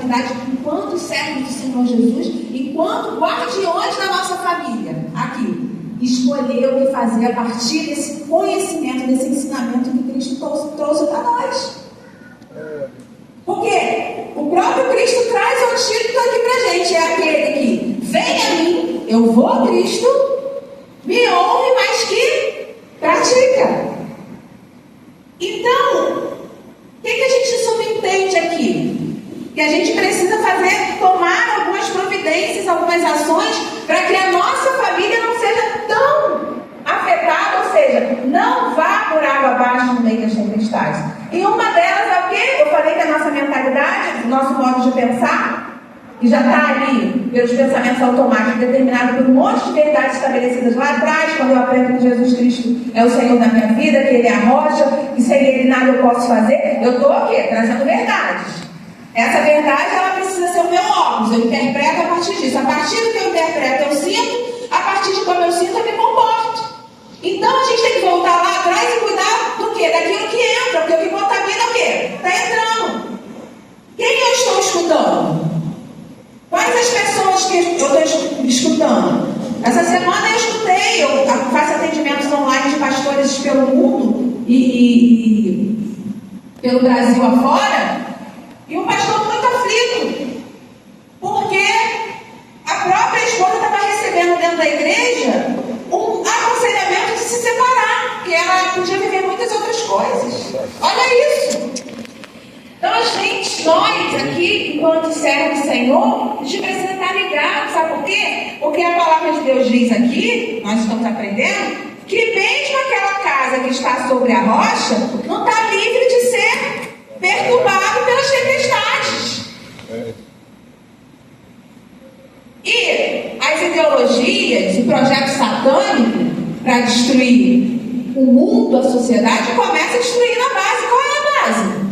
responsabilidade enquanto servos do Senhor Jesus, enquanto guardiões da nossa família, aqui, escolher o que fazer a partir desse conhecimento, desse ensinamento que Cristo trouxe para nós. Porque o próprio Cristo traz o antídoto aqui para a gente, é aquele que vem a mim, eu vou a Cristo, me ouve, mas que pratica. Então, o que a gente subentende aqui? Que a gente precisa tomar algumas providências, algumas ações, para que a nossa família não seja tão afetada, ou seja, não vá por água abaixo no meio das tempestades. E uma delas é o quê? Eu falei que a nossa mentalidade, o nosso modo de pensar, que já está ali pelos pensamentos automáticos, determinado por um monte de verdades estabelecidas lá atrás, quando eu aprendo que Jesus Cristo é o Senhor da minha vida, que Ele é a rocha, que sem Ele nada eu posso fazer. Eu estou o quê? Trazendo verdades. Essa verdade, ela precisa ser o meu óculos, eu interpreto a partir disso. A partir do que eu interpreto, eu sinto, a partir de como eu sinto, eu me comporto. Então a gente tem que voltar lá atrás e cuidar do quê? Daquilo que entra, porque o que contamina é o quê? Está entrando. Quem eu estou escutando? Quais as pessoas que eu estou escutando? Essa semana eu escutei, eu faço atendimentos online de pastores pelo mundo e pelo Brasil afora, e um pastor muito aflito, porque a própria esposa estava recebendo dentro da igreja um aconselhamento de se separar, porque ela podia viver muitas outras coisas. Olha isso! Então nós aqui, enquanto servos do Senhor, a gente precisa estar ligado, sabe por quê? Porque a palavra de Deus diz aqui, nós estamos aprendendo, que mesmo aquela casa que está sobre a rocha, não está livre de ser perturbado pelas tempestades. E as ideologias, o projeto satânico para destruir o mundo, a sociedade, começa destruindo a base. Qual é a base?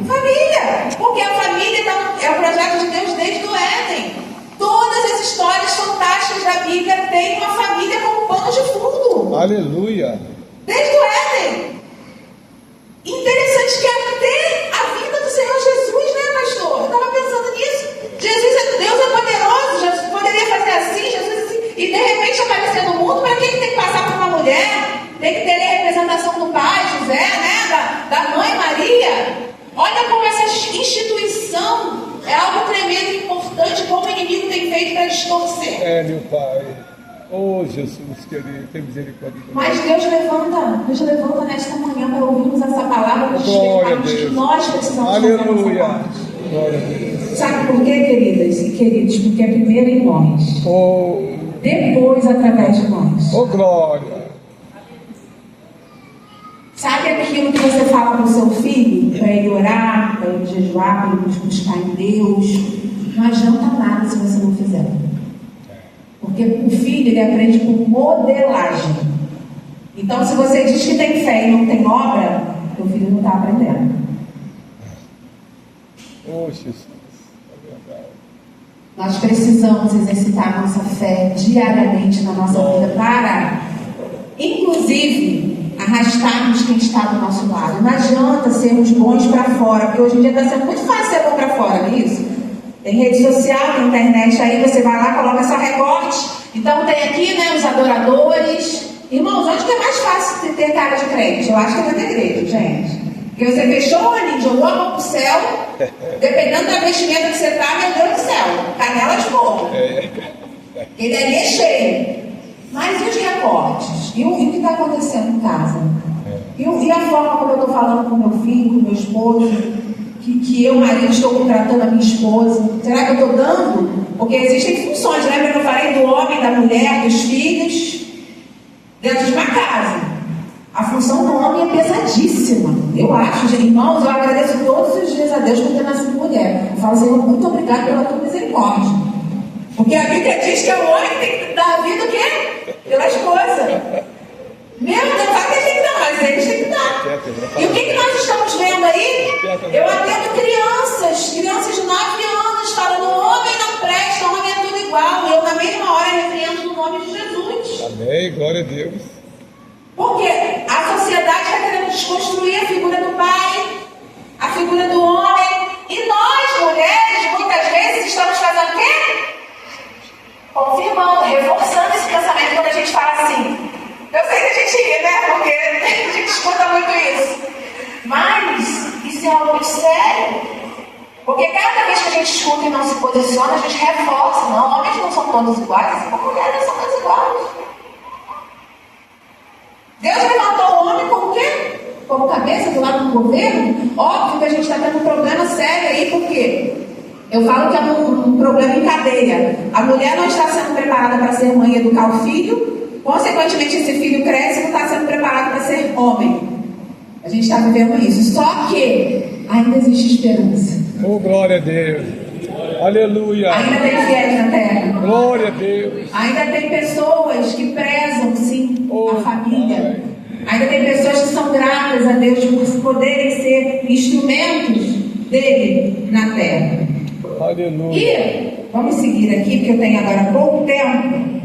Família, porque a família é o projeto de Deus desde o Éden. Todas as histórias fantásticas da Bíblia têm uma família como pano de fundo. Aleluia! Desde o Éden. Interessante que até a vida do Senhor Jesus, né, pastor? Eu estava pensando nisso. Deus é poderoso, Jesus poderia fazer assim, Jesus assim, e de repente aparecer no mundo, para que ele tem que passar por uma mulher? Tem que ter a representação do pai, José, né? Da mãe Maria. Olha como essa instituição é algo tremendo e importante, como o inimigo tem feito para distorcer. É, meu Pai. Oh, Jesus, querido, tem misericórdia. Mas Deus levanta nesta manhã para ouvirmos essa palavra, para despertarmos que nós precisamos fazer essa parte. Glória a Deus. Sabe por quê, queridas e queridos? Porque é primeiro em nós. Oh. Depois através de nós. Oh, glória. Sabe aquilo que você fala para o seu filho? Para ele orar, para ele jejuar, para ele buscar em Deus. Não adianta nada se você não fizer. Porque o filho, ele aprende por modelagem. Então, se você diz que tem fé e não tem obra, o filho não está aprendendo. Oh, Jesus. Nós precisamos exercitar a nossa fé diariamente na nossa vida para, inclusive, arrastarmos quem está do nosso lado. Não adianta sermos bons para fora, porque hoje em dia está sendo muito fácil ser bom para fora, não é isso? Tem rede social, tem internet, aí você vai lá, coloca só recorte. Então tem aqui, né, os adoradores. Irmãos, onde que é mais fácil ter cara de crente? Eu acho que é dentro da igreja, gente. Porque você fechou o olhinho, jogou a mão pro céu, dependendo da vestimenta que você está, meu Deus do céu, canela de fogo. Ele ali é cheio. Mas e os recortes? E o que está acontecendo em casa? E a forma como eu estou falando com meu filho, com meu esposo, que eu, marido, estou contratando a minha esposa? Será que eu estou dando? Porque existem funções, lembra que eu falei do homem, da mulher, dos filhos, dentro de uma casa. A função do homem é pesadíssima. Eu acho, irmãos, eu agradeço todos os dias a Deus por ter nascido mulher. Eu falo, Senhor, muito obrigado pela tua misericórdia. Porque a Bíblia diz que é o homem que tem que dar a vida o quê? Pela esposa. Meu Deus, sabe que tem que dar, mas eles têm que dar. E o que nós estamos vendo aí? Eu atendo crianças de 9 anos, falando, o homem não presta, o homem é tudo igual. E eu, na mesma hora, repreendo no nome de Jesus. Amém, glória a Deus. Porque a sociedade está querendo desconstruir a figura do pai, a figura do homem. E nós, mulheres, muitas Eu sei que a gente ri, né? Porque a gente escuta muito isso. Mas isso é algo muito sério. Porque cada vez que a gente escuta e não se posiciona, a gente reforça. Não, homens não são todos iguais, assim como mulheres não são todas iguais. Deus levantou o homem como o quê? Como cabeça do lado do governo. Óbvio que a gente está tendo um problema sério aí, porque eu falo que é um problema em cadeia. A mulher não está sendo preparada para ser mãe e educar o filho. Consequentemente, esse filho cresce e não está sendo preparado para ser homem. A gente está vivendo isso. Só que ainda existe esperança. Oh, glória a Deus. Aleluia. Ainda tem fiéis na terra. Glória a Deus. Ainda tem pessoas que prezam, sim, a família. Ainda tem pessoas que são gratas a Deus por poderem ser instrumentos dele na terra. Aleluia. E vamos seguir aqui, porque eu tenho agora pouco tempo.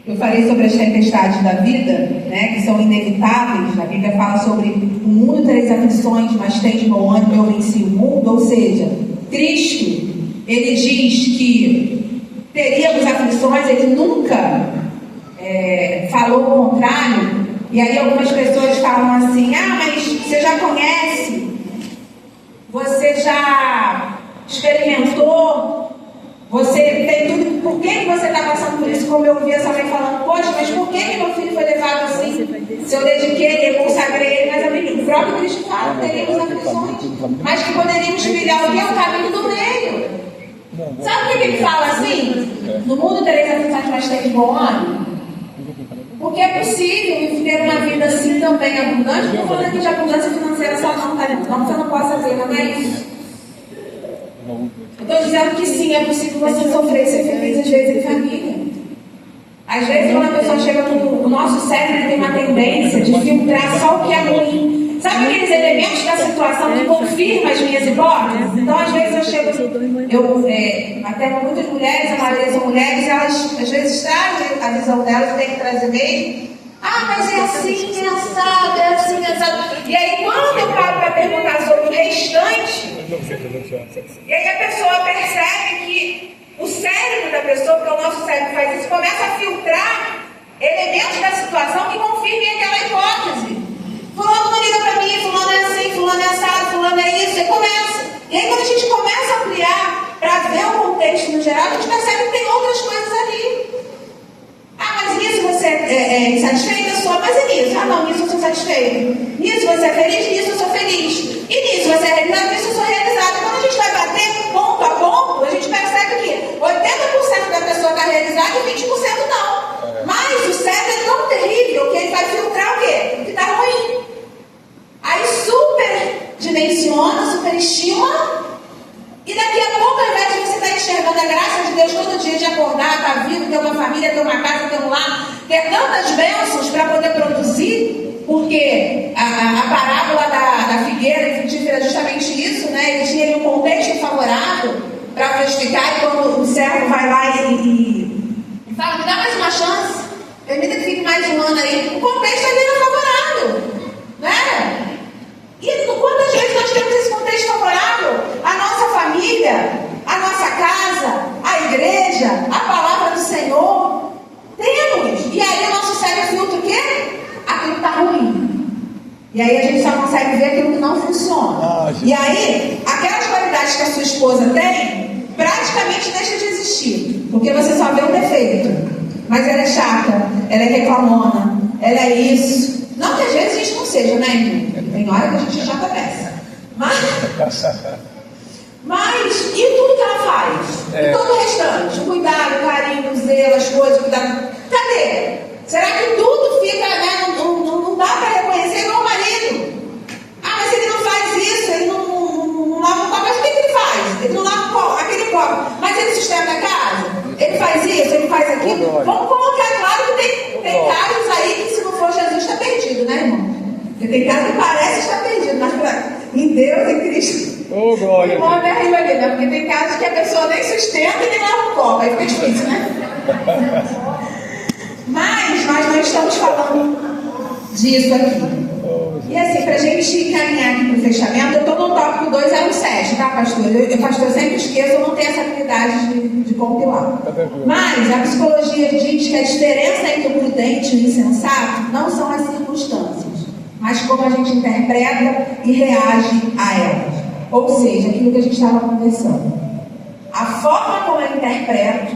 Eu falei sobre as tempestades da vida, né, que são inevitáveis. A Bíblia fala sobre o mundo três aflições, mas tem de bom ânimo, eu venci o mundo. Ou seja, Cristo, ele diz que teríamos aflições, ele nunca falou o contrário. E aí algumas pessoas falam assim: ah, mas você já conhece, você já experimentou, você tem tudo, por que você está passando por isso? Como eu ouvi essa mãe falando: poxa, mas por que meu filho foi levado assim? Se eu dediquei, eu consagrei ele, mas o próprio Cristo fala que teríamos aflições, mas que poderíamos trilhar o que é o caminho do meio. Sabe por que ele fala assim? No mundo tereis aflições, mas tem de bom ânimo? Porque é possível ter uma vida assim também abundante. Não estou falando aqui de abundância financeira só não, tá? Não que você não possa ter, não é isso. Estou dizendo que sim, é possível você sofrer e ser feliz às vezes em família. Às vezes quando a pessoa chega no nosso cérebro, tem uma tendência de filtrar só o que é ruim. Sabe aqueles elementos da situação que confirmam as minhas hipóteses? Então às vezes eu chego, até muitas mulheres, a maioria são mulheres, elas às vezes trazem a visão delas, tem que trazer mesmo. Ah, mas é assim, é assado, é assim, é assado. E aí quando eu paro para perguntar sobre o restante, e aí a pessoa percebe que o cérebro da pessoa, porque o nosso cérebro faz isso, começa a filtrar elementos da situação que confirmem aquela hipótese. Fulano não liga para mim, fulano é assim, fulano é assado, fulano é isso, e começa. E aí quando a gente começa a ampliar para ver o contexto no geral, a gente percebe que tem outras coisas ali. Ah, mas nisso você é insatisfeito? Eu sou, mas é nisso. Ah, não, nisso eu sou satisfeito. Nisso você é feliz? Nisso eu sou feliz. E nisso você é realizado? Nisso eu sou realizado. Quando a gente vai bater ponto a ponto, a gente percebe que 80% da pessoa está realizada e 20% não. Mas o cérebro é tão terrível que ele vai filtrar o quê? O que está ruim. Aí superdimensiona, superestima. E daqui a pouco, ao invés de você estar enxergando a graça de Deus todo dia de acordar, estar vivo, ter uma família, ter uma casa, ter um lar, ter tantas bênçãos para poder produzir, porque a parábola da figueira e frutífera é justamente isso, né? Ele tinha um contexto favorável para frutificar, e quando o servo vai lá e fala: me dá mais uma chance, permita que fique mais um ano aí, o contexto ali era favorável, né? E quantas vezes nós temos esse contexto favorável? A nossa família, a nossa casa, a igreja, a palavra do Senhor. Temos. E aí o nosso cérebro filtra o quê? Aquilo que está ruim. E aí a gente só consegue ver aquilo que não funciona. E aí, aquelas qualidades que a sua esposa tem, praticamente deixa de existir. Porque você só vê o defeito. Mas ela é chata, ela é reclamona, ela é isso. Não que às vezes a gente não seja, né, irmão? Tem hora que a gente já começa. Mas e tudo que ela faz? E todo o restante? O cuidado, o carinho, o zelo, as coisas, cuidado. Cadê? Será que tudo fica, né? Não dá para reconhecer igual o marido? Ah, mas ele não faz isso, ele não lava o copo. Mas o que ele faz? Ele não lava aquele copo. Mas ele sustenta a casa? Ele faz isso, ele faz aquilo? Vamos colocar, claro que tem casos aí que, se não for Jesus, está perdido, né, irmão? Porque tem casos que parece estar perdido, mas em Deus, em Cristo. Oh, glória. O irmão até riu ali, né? Porque tem casos que a pessoa nem sustenta e nem lava o copo. Aí fica difícil, né? Mas nós não estamos falando disso aqui. E assim, para a gente caminhar aqui para o fechamento, eu estou no tópico 207, tá, pastor? Pastor, eu sempre esqueço, eu não tenho essa habilidade de compilar. Mas a psicologia diz que a diferença entre o prudente e o insensato não são as circunstâncias, mas como a gente interpreta e reage a elas. Ou seja, aquilo que a gente estava conversando. A forma como eu interpreto